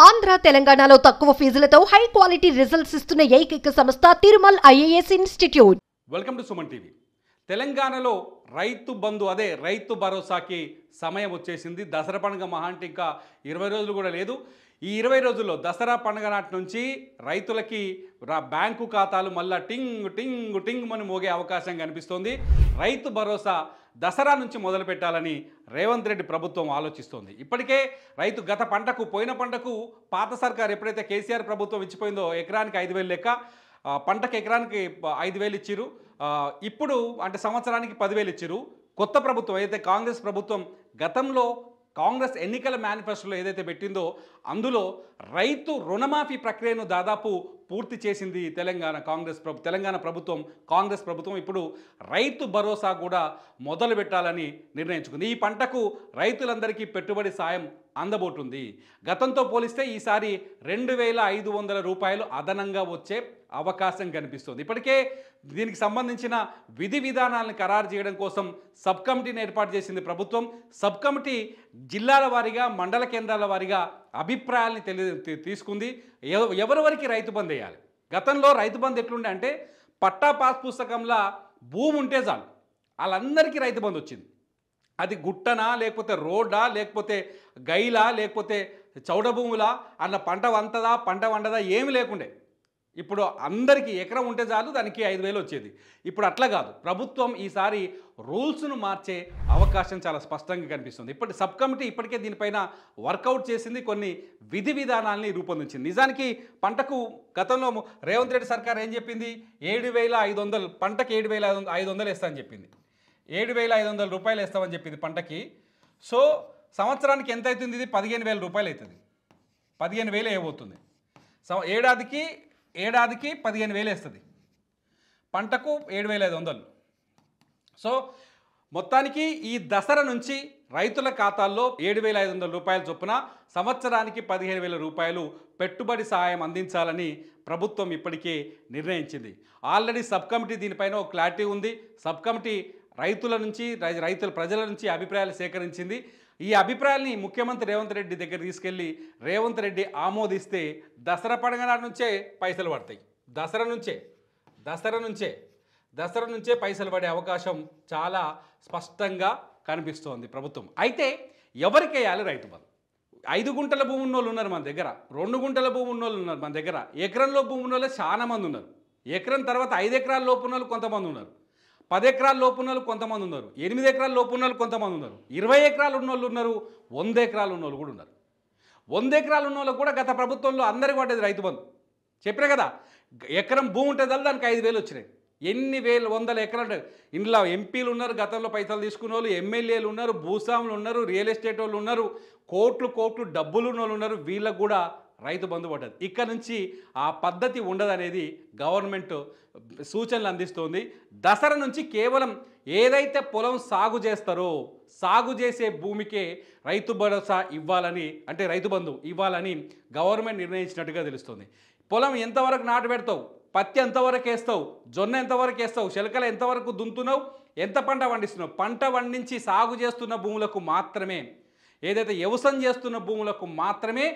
ఆంధ్ర తెలంగాణలో తక్కువ ఫీజులతో high quality results ఇస్తున్న ఏకైక సంస్థ Tirumal IAS institute. Welcome to Suman TV. తెలంగాణలో రైతు బంధు అదే రైతు భరోసాకి సమయం వచ్చేసింది. దసరా పండుగ మహా అంటే ఇంకా 20 రోజులు కూడా లేదు. ఈ 20 రోజుల్లో దసరా పండుగ నాటి నుంచి రైతులకి బ్యాంకు ఖాతాలు మళ్ళా టింగ్ టింగ్ టింగ్ అని మోగే అవకాశం కనిపిస్తోంది. రైతు భరోసా దసరా నుంచి మొదలు పెట్టాలని రేవంత్ రెడ్డి ప్రభుత్వం ఆలోచిస్తోంది. ఇప్పటికే రైతు గత పంటకు పోయిన పంటకు పాత సర్కార్ ఎప్పుడైతే కేసీఆర్ ప్రభుత్వం ఇచ్చిపోయిందో ఎకరానికి 5,000 లెక్క, పంటకు ఎకరానికి 5,000 ఇచ్చిరు. ఇప్పుడు అంటే సంవత్సరానికి 10,000 ఇచ్చిరు. కొత్త ప్రభుత్వం ఏదైతే కాంగ్రెస్ ప్రభుత్వం గతంలో కాంగ్రెస్ ఎన్నికల మేనిఫెస్టోలో ఏదైతే పెట్టిందో అందులో రైతు రుణమాఫీ ప్రక్రియను దాదాపు పూర్తి చేసింది తెలంగాణ ప్రభుత్వం కాంగ్రెస్ ప్రభుత్వం. ఇప్పుడు రైతు భరోసా కూడా మొదలు పెట్టాలని నిర్ణయించుకుంది. ఈ పంటకు రైతులందరికీ పెట్టుబడి సాయం అందబోతుంది. గతంతో పోలిస్తే ఈసారి 2,500 రూపాయలు అదనంగా వచ్చే అవకాశం కనిపిస్తుంది. ఇప్పటికే దీనికి సంబంధించిన విధి విధానాలను ఖరారు చేయడం కోసం సబ్ కమిటీని ఏర్పాటు చేసింది ప్రభుత్వం. సబ్ కమిటీ జిల్లాల వారీగా మండల కేంద్రాల వారీగా అభిప్రాయాలని తీసుకుంది. ఎవరెవరికి రైతు బంధు వేయాలి. గతంలో రైతు బంధు ఎట్లుండే అంటే పట్టా పాస్ పుస్తకంలో భూమి ఉంటే చాలు వాళ్ళందరికీ రైతు బంధు వచ్చింది. అది గుట్టనా లేకపోతే రోడ్డా లేకపోతే గైలా లేకపోతే చౌడ భూములా అన్న పంట వంతదా పంట వండదా ఏమి లేకుండే. ఇప్పుడు అందరికీ ఎకరం ఉంటే చాలు దానికి 5,000 వచ్చేది. ఇప్పుడు అట్లా కాదు. ప్రభుత్వం ఈసారి రూల్స్ను మార్చే అవకాశం చాలా స్పష్టంగా కనిపిస్తుంది. ఇప్పటి సబ్ కమిటీ ఇప్పటికే దీనిపైన వర్కౌట్ చేసింది, కొన్ని విధి విధానాలని రూపొందించింది. నిజానికి పంటకు గతంలో రేవంత్ రెడ్డి సర్కార్ ఏం చెప్పింది, 7,500 పంటకి 7,500 వేస్తామని చెప్పింది. 7,500 రూపాయలు వేస్తామని చెప్పింది పంటకి. సో సంవత్సరానికి ఎంత అవుతుంది? ఇది 15,000 రూపాయలు అవుతుంది. 15,000 వేయబోతుంది. ఏడాదికి 15,000 వేస్తుంది. పంటకు 7,500. సో మొత్తానికి ఈ దసరా నుంచి రైతుల ఖాతాల్లో 7,500 రూపాయల చొప్పున సంవత్సరానికి 15,000 రూపాయలు పెట్టుబడి సహాయం అందించాలని ప్రభుత్వం ఇప్పటికే నిర్ణయించింది. ఆల్రెడీ సబ్ కమిటీ దీనిపైన ఒక క్లారిటీ ఉంది. సబ్ కమిటీ ప్రజల నుంచి అభిప్రాయాలు సేకరించింది. ఈ అభిప్రాయాల్ని ముఖ్యమంత్రి రేవంత్ రెడ్డి దగ్గర తీసుకెళ్ళి రేవంత్ రెడ్డి ఆమోదిస్తే దసరా పండుగ నాటి నుంచే పైసలు పడతాయి. దసరా నుంచే పైసలు పడే అవకాశం చాలా స్పష్టంగా కనిపిస్తోంది ప్రభుత్వం. అయితే ఎవరికి వేయాలి రైతు బంధు? 5 గుంటల భూమి ఉన్నోళ్ళు ఉన్నారు మన దగ్గర, 2 గుంటల భూమి ఉన్నోళ్ళు ఉన్నారు మన దగ్గర, ఎకరంలో భూమి ఉన్నోళ్ళు చాలా మంది ఉన్నారు, ఎకరం తర్వాత 5 ఎకరాల లోపు ఉన్నోళ్ళు కొంతమంది ఉన్నారు, 10 ఎకరాల లోపు ఉన్నోళ్ళు కొంతమంది ఉన్నారు, 8 ఎకరాల లోపు ఉన్నోళ్ళు కొంతమంది ఉన్నారు, 20 ఎకరాలు ఉన్నోళ్ళు ఉన్నారు, 100 ఎకరాలు ఉన్నోళ్ళు కూడా ఉన్నారు. 100 ఎకరాలు ఉన్నోళ్ళు కూడా గత ప్రభుత్వంలో అందరికి పడ్డది రైతు బంధు. చెప్పినా కదా, ఎకరం భూమి ఉంటే దానికి 5,000 వచ్చినాయి. ఎన్ని వేలు 100 ఎకరాలు. ఇందులో ఎంపీలు ఉన్నారు, గతంలో పైసలు తీసుకున్న వాళ్ళు, ఎమ్మెల్యేలు ఉన్నారు, భూస్వాములు ఉన్నారు, రియల్ ఎస్టేట్ వాళ్ళు ఉన్నారు, కోట్లు డబ్బులు ఉన్న వాళ్ళు ఉన్నారు. వీళ్ళకు కూడా రైతు బంధు పడ్డది. ఇక్కడ నుంచి ఆ పద్ధతి ఉండదనేది గవర్నమెంట్ సూచనలు అందిస్తోంది. దసరా నుంచి కేవలం ఏదైతే పొలం సాగు చేస్తారో సాగు చేసే భూమికే రైతు భరోసా ఇవ్వాలని, అంటే రైతు బంధు ఇవ్వాలని గవర్నమెంట్ నిర్ణయించినట్టుగా తెలుస్తుంది. పొలం ఎంతవరకు నాటు పెడతావు, పత్తి ఎంతవరకు వేస్తావు, జొన్న ఎంతవరకు వేస్తావు, చిలకలు ఎంతవరకు దున్నుతున్నావు, ఎంత పంట పండిస్తున్నావు, పంట పండించి సాగు చేస్తున్న భూములకు మాత్రమే, ఏదైతే వ్యవసాయం చేస్తున్న భూములకు మాత్రమే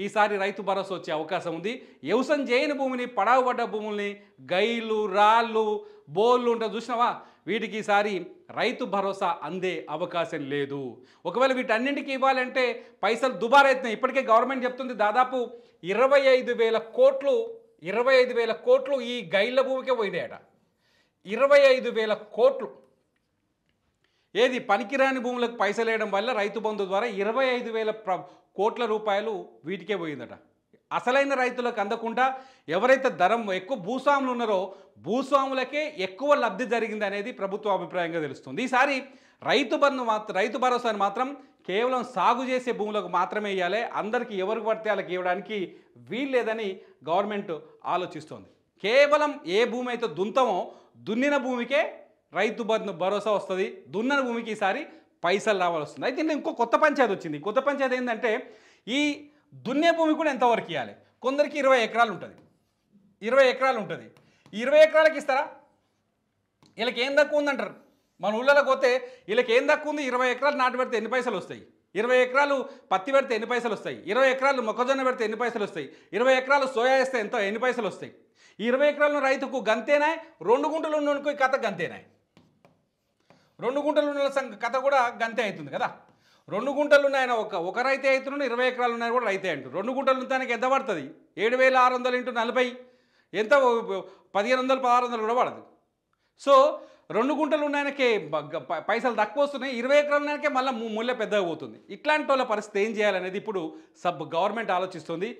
ఈసారి రైతు భరోసా వచ్చే అవకాశం ఉంది. వ్యవసాయం చేయని భూమిని, పడవబడ్డ భూముల్ని, గైలు రాళ్ళు బోళ్ళు ఉంటాయి చూసినావా, వీటికి ఈసారి రైతు భరోసా అందే అవకాశం లేదు. ఒకవేళ వీటన్నింటికి ఇవ్వాలంటే పైసలు దుబారైతున్నాయి. ఇప్పటికే గవర్నమెంట్ చెప్తుంది దాదాపు 25,000 కోట్లు ఈ గైళ్ళ భూమికే పోయినాయట. 25,000 కోట్లు. ఏది పనికిరాని భూములకు పైసలు వేయడం వల్ల రైతు బంధు ద్వారా 25,000 కోట్ల రూపాయలు వీటికే పోయిందట. అసలైన రైతులకు అందకుండా ఎవరైతే ధరం ఎక్కువ భూస్వాములు ఉన్నారో భూస్వాములకే ఎక్కువ లబ్ధి జరిగింది అనేది ప్రభుత్వ అభిప్రాయంగా తెలుస్తుంది. ఈసారి రైతు భరోసాను మాత్రం కేవలం సాగు చేసే భూములకు మాత్రమే ఇవ్వాలి. అందరికీ ఎవరికి పడితే వాళ్ళకి ఇవ్వడానికి వీల్లేదని గవర్నమెంట్ ఆలోచిస్తోంది. కేవలం ఏ భూమి అయితే దున్నిన భూమికే రైతు భరోసా వస్తుంది, దున్నని భూమికి ఈసారి పైసలు రావాల్సి వస్తుంది. అయితే ఇంకో కొత్త పంచాయతీ వచ్చింది. కొత్త పంచాయతీ ఏంటంటే ఈ దున్నే భూమి కూడా ఎంతవరకు ఇవ్వాలి. కొందరికి 20 ఎకరాలు ఉంటుంది. 20 ఎకరాలకి ఇస్తారా? వీళ్ళకి ఏం తక్కువ ఉందంటారు. మన ఊళ్ళలోకి పోతే వీళ్ళకి ఏం తక్కువ ఉంది, 20 ఎకరాలు నాటు పెడితే ఎన్ని పైసలు వస్తాయి? 20 ఎకరాలు పత్తి పెడితే ఎన్ని పైసలు వస్తాయి, 20 ఎకరాలు మొక్కజొన్న పెడితే ఎన్ని పైసలు వస్తాయి, 20 ఎకరాలు సోయా వేస్తే ఎన్ని పైసలు వస్తాయి. ఈ 20 ఎకరాల రైతుకు గంతేనాయ్, 2 గుంటలు ఉన్నోనికి కథ గంతేనాయ్. 2 గుంటలు ఉన్న కథ కూడా గంతే అవుతుంది కదా. 2 గుంటలు ఉన్నాయన ఒక రైతే అవుతున్నాడు, 20 ఎకరాలు ఉన్నాయని కూడా రైతే అంటారు. 2 గుంటలు ఉంటానికి ఎంత పడుతుంది, 7,600 × 40 ఎంత, 1,500 1,600 కూడా పడదు. సో 2 గుంటలు ఉన్నాయనకే పైసలు తక్కువ వస్తున్నాయి, 20 ఎకరాలు ఉన్నాయనకే మళ్ళీ మూల్య పెద్దగా పోతుంది. ఇట్లాంటి వాళ్ళ పరిస్థితి ఏం చేయాలనేది ఇప్పుడు గవర్నమెంట్ ఆలోచిస్తుంది.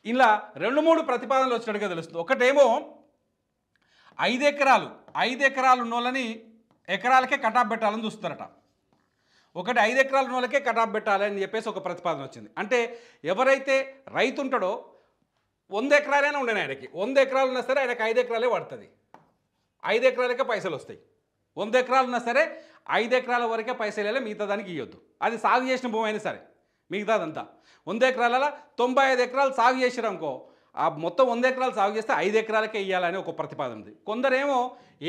ఇలా 2-3 ప్రతిపాదనలు వచ్చినట్టుగా తెలుస్తుంది. ఒకటేమో 5 ఎకరాలు ఉన్న వాళ్ళని ఎకరాలకే కటాఫ్ పెట్టాలని చూస్తారట. 5 ఎకరాల ఉన్న వాళ్ళకే కటాఫ్ పెట్టాలని చెప్పేసి ఒక ప్రతిపాదన వచ్చింది. అంటే ఎవరైతే రైతు ఉంటాడో 100 ఎకరాలైనా ఉండేది ఆయనకి, 100 ఎకరాలు ఉన్నా సరే ఆయనకి 5 ఎకరాలే పడుతుంది, 5 ఎకరాలకే పైసలు వస్తాయి. 100 ఎకరాలు ఉన్నా సరే 5 ఎకరాల వరకే పైసలు వెళ్ళి మిగతా దానికి ఇవ్వద్దు. అది సాగు చేసిన భూమి అయినా సరే మిగతాదంతా 100 ఎకరాల 95 ఎకరాలు సాగు చేసిరనుకో, ఆ మొత్తం 100 ఎకరాలు సాగు చేస్తే 5 ఎకరాలకే ఇవ్వాలని ఒక ప్రతిపాదన ఉంది. కొందరేమో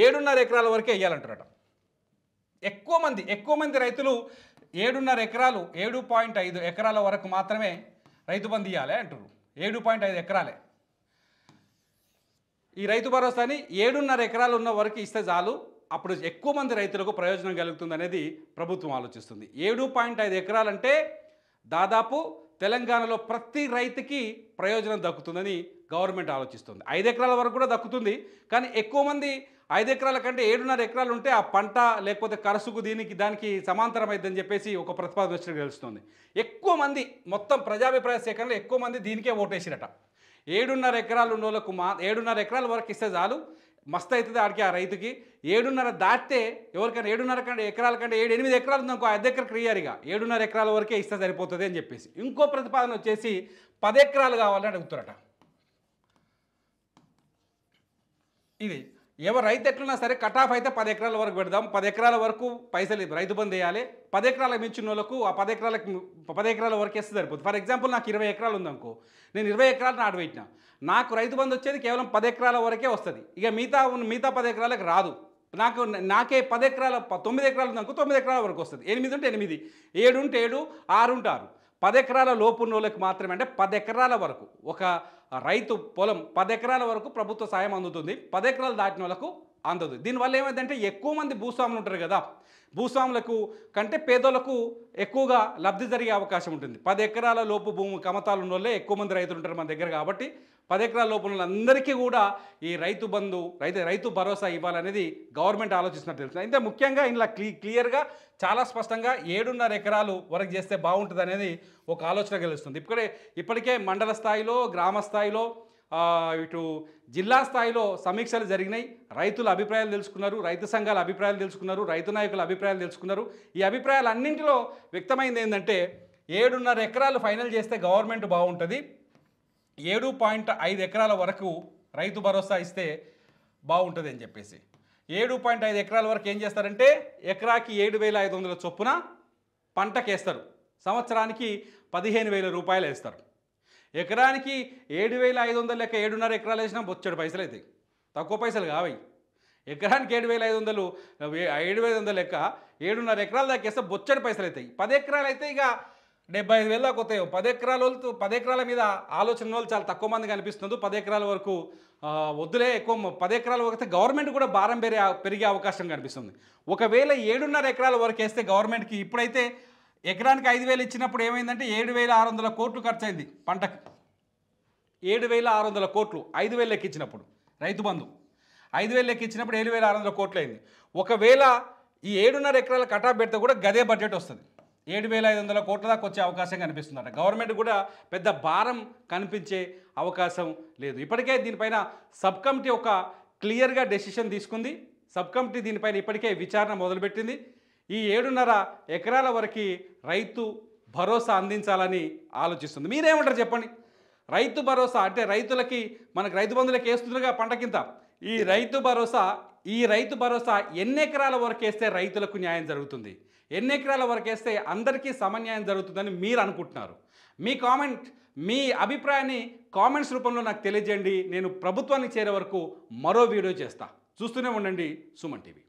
7.5 ఎకరాల వరకే ఇవ్వాలంటారట. ఎక్కువ మంది రైతులు 7.5 ఎకరాలు 7.5 ఎకరాల వరకు మాత్రమే రైతు బంధు ఇవ్వాలి అంటారు. 7.5 ఎకరాలే ఈ రైతు భరోసాని 7.5 ఎకరాలు ఉన్న వరకు ఇస్తే చాలు, అప్పుడు ఎక్కువ మంది రైతులకు ప్రయోజనం కలుగుతుంది అనేది ప్రభుత్వం ఆలోచిస్తుంది. 7.5 ఎకరాలంటే దాదాపు తెలంగాణలో ప్రతి రైతుకి ప్రయోజనం దక్కుతుందని గవర్నమెంట్ ఆలోచిస్తుంది. 5 ఎకరాల వరకు కూడా దక్కుతుంది, కానీ ఎక్కువ మంది 5 ఎకరాల కంటే 7.5 ఎకరాలు ఉంటే ఆ పంట లేకపోతే ఖర్చుకు దానికి సమాంతరమైందని చెప్పేసి ఒక ప్రతిపాదన వచ్చినట్టు తెలుస్తుంది. ఎక్కువ మంది మొత్తం ప్రజాభిప్రాయ సేకరణలో ఎక్కువ మంది దీనికే ఓటేసిరట. 7.5 ఎకరాలు ఉన్న వాళ్ళకు 7.5 ఎకరాల వరకు ఇస్తే చాలు, మస్తు అవుతుంది ఆడికి ఆ రైతుకి. 7.5 దాటితే ఎవరికైనా 7.5 ఎకరాల కంటే 7-8 ఎకరాలు ఉందనుకో, 5 ఎకరాలు క్లియర్గా 7.5 ఎకరాల వరకే ఇస్తే సరిపోతుంది అని చెప్పేసి. ఇంకో ప్రతిపాదన వచ్చేసి 10 ఎకరాలు కావాలని అడుగుతారట. ఇది ఎవరు రైతు ఎట్లున్నా సరే కటాఫ్ అయితే 10 ఎకరాల వరకు పెడదాం, 10 ఎకరాల వరకు పైసలు రైతు బంధు వేయాలి. 10 ఎకరాల మించిన వాళ్ళకు ఆ 10 ఎకరాల వరకు వేస్తే సరిపోతుంది. ఫర్ ఎగ్జాంపుల్ నాకు 20 ఎకరాలు ఉందనుకో, నేను 20 ఎకరాలు నాటు పెట్టినా, నాకు రైతు బంధు వచ్చేది కేవలం 10 ఎకరాల వరకే వస్తుంది. ఇక మిగతా 10 ఎకరాలకు రాదు. నాకే 10 ఎకరాల 9 ఎకరాలు ఉందనుకో, 9 ఎకరాల వరకు వస్తుంది. 8 ఉంటే 8, 7 ఉంటే 7, 6 ఉంటే 6. 10 ఎకరాల లోపు ఉన్న వాళ్ళకి మాత్రమే, అంటే 10 ఎకరాల వరకు ఒక రైతు పొలం 10 ఎకరాల వరకు ప్రభుత్వ సాయం అందుతుంది, 10 ఎకరాలు దాటిన వాళ్ళకు అందదు. దీనివల్ల ఏమైందంటే ఎక్కువ మంది భూస్వాములు ఉంటారు కదా, భూస్వాములకు కంటే పేదోళ్లకు ఎక్కువగా లబ్ధి జరిగే అవకాశం ఉంటుంది. 10 ఎకరాల లోపు భూమి కమతాలు ఉన్న వాళ్ళే ఎక్కువ మంది రైతులు ఉంటారు మన దగ్గర. కాబట్టి 10 ఎకరాల లోపు ఉన్న వాళ్ళందరికీ కూడా ఈ రైతు భరోసా ఇవ్వాలనేది గవర్నమెంట్ ఆలోచిస్తున్నట్టు తెలుస్తుంది. అయితే ముఖ్యంగా ఇలా క్లియర్గా చాలా స్పష్టంగా 7.5 ఎకరాలు వరకు చేస్తే బాగుంటుంది అనేది ఒక ఆలోచన కలుస్తుంది. ఇప్పటికే మండల స్థాయిలో, గ్రామ స్థాయిలో, ఇటు జిల్లా స్థాయిలో సమీక్షలు జరిగినాయి. రైతుల అభిప్రాయాలు తెలుసుకున్నారు, రైతు సంఘాల అభిప్రాయాలు తెలుసుకున్నారు, రైతు నాయకుల అభిప్రాయాలు తెలుసుకున్నారు. ఈ అభిప్రాయాలు అన్నింటిలో వ్యక్తమైంది ఏంటంటే 7.5 ఎకరాలు ఫైనల్ చేస్తే గవర్నమెంట్ బాగుంటుంది, 7.5 ఎకరాల వరకు రైతు భరోసా ఇస్తే బాగుంటుంది అని చెప్పేసి. 7.5 ఎకరాల వరకు ఏం చేస్తారంటే ఎకరాకి 7,500 చొప్పున పంటకేస్తారు, సంవత్సరానికి 15,000 రూపాయలు వేస్తారు. ఎకరానికి 7,500 లెక్క 7.5 ఎకరాలు వేసినా బొచ్చడు పైసలు అవుతాయి, తక్కువ పైసలు కావాయి. ఎకరానికి 7,500 లెక్క 7.5 ఎకరాల దాకా వేస్తే బొచ్చడి పైసలు అవుతాయి. 10 ఎకరాలు అయితే ఇక 75,000 దాకా వస్తాయి. 10 ఎకరాల మీద ఆలోచన వాళ్ళు చాలా తక్కువ మంది కనిపిస్తుంది. 10 ఎకరాల వరకు వద్దులే, ఎక్కువ 10 ఎకరాల వరకు గవర్నమెంట్ కూడా భారం పెరిగే అవకాశం కనిపిస్తుంది. ఒకవేళ 7.5 ఎకరాల వరకు వేస్తే గవర్నమెంట్కి ఇప్పుడైతే ఎకరానికి 5,000 ఇచ్చినప్పుడు ఏమైందంటే 7,600 కోట్లు ఖర్చు అయింది పంటకు. 7,600 కోట్లు 5,000 లెక్కించినప్పుడు, రైతు బంధు 5,000 లెక్కించినప్పుడు 7,600 కోట్లు అయింది. ఒకవేళ ఈ 7.5 ఎకరాల కటాఫ్ పెడితే కూడా గదే బడ్జెట్ వస్తుంది, 7,500 కోట్ల దాకా వచ్చే అవకాశం కనిపిస్తుందట. గవర్నమెంట్ కూడా పెద్ద భారం కనిపించే అవకాశం లేదు. ఇప్పటికే దీనిపైన సబ్ కమిటీ ఒక క్లియర్గా డెసిషన్ తీసుకుంది. సబ్ కమిటీ దీనిపైన ఇప్పటికే విచారణ మొదలుపెట్టింది. ఈ 7.5 ఎకరాల వరకు రైతు భరోసా అందించాలని ఆలోచిస్తుంది. మీరేమంటారు చెప్పండి? రైతు భరోసా అంటే రైతులకి, మనకు రైతు బంధువులకి వేస్తుందిగా పంట కింద, ఈ రైతు భరోసా ఎన్ని ఎకరాల వరకు వేస్తే రైతులకు న్యాయం జరుగుతుంది, ఎన్ని ఎకరాల వరకు వేస్తే అందరికీ సమన్యాయం జరుగుతుందని మీరు అనుకుంటున్నారు? మీ అభిప్రాయాన్ని కామెంట్స్ రూపంలో నాకు తెలియజేయండి. నేను ప్రభుత్వానికి చేరే వరకు మరో వీడియో చేస్తా. చూస్తూనే ఉండండి సుమన్ టీవీ.